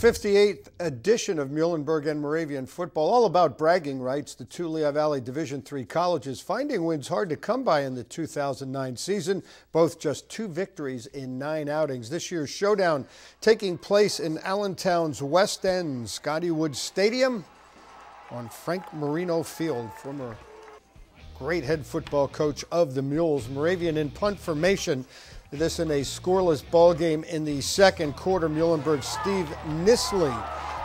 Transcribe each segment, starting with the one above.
58th edition of Muhlenberg and Moravian football, all about bragging rights. The two Lehigh Valley Division III colleges finding wins hard to come by in the 2009 season, both just 2 victories in 9 outings. This year's showdown taking place in Allentown's West End, Scotty Wood Stadium on Frank Marino Field. Former great head football coach of the Mules. Moravian in punt formation. This in a scoreless ball game in the second quarter. Muhlenberg's Steve Nisley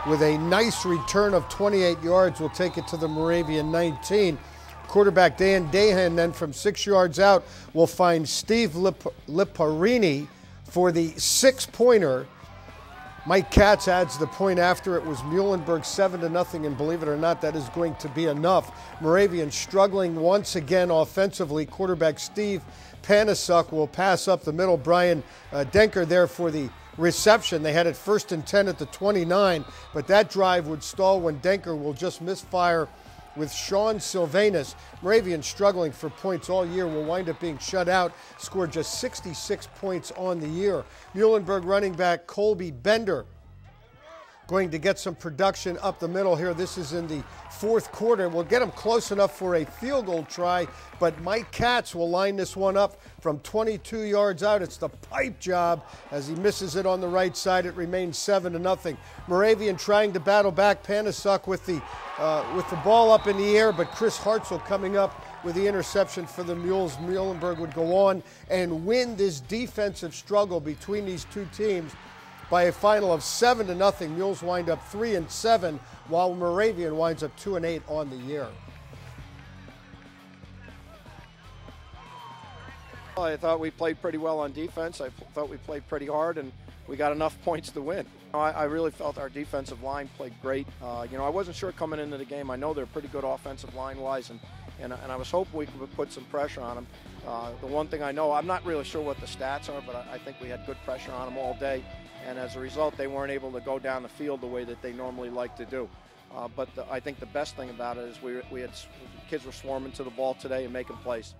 with a nice return of 28 yards will take it to the Moravian 19. Quarterback Dan Dahan then from 6 yards out will find Steve Liparini for the 6-pointer. Mike Katz adds the point after. It was Muhlenberg 7-0, and believe it or not, that is going to be enough. Moravian struggling once again offensively. Quarterback Steve Panasuk will pass up the middle. Brian Denker there for the reception. They had it 1st and 10 at the 29, but that drive would stall when Denker will just misfire with Sean Sylvanus. Moravian struggling for points all year, will wind up being shut out, scored just 66 points on the year. Muhlenberg running back Colby Bender going to get some production up the middle here. This is in the 4th quarter. We'll get him close enough for a field goal try, but Mike Katz will line this one up from 22 yards out. It's the pipe job as he misses it on the right side. It remains 7-0. Moravian trying to battle back. Panasuk with the ball up in the air, but Chris Hartzell coming up with the interception for the Mules. Muhlenberg would go on and win this defensive struggle between these two teams by a final of 7-0. Mules wind up 3-7, while Moravian winds up 2-8 on the year. Well, I thought we played pretty well on defense. I thought we played pretty hard, and we got enough points to win. I really felt our defensive line played great. I wasn't sure coming into the game. I know they're pretty good offensive line-wise, and I was hoping we could put some pressure on them. The one thing I know, I'm not really sure what the stats are, but I think we had good pressure on them all day. And as a result, they weren't able to go down the field the way that they normally like to do. I think the best thing about it is we had kids were swarming to the ball today and making plays.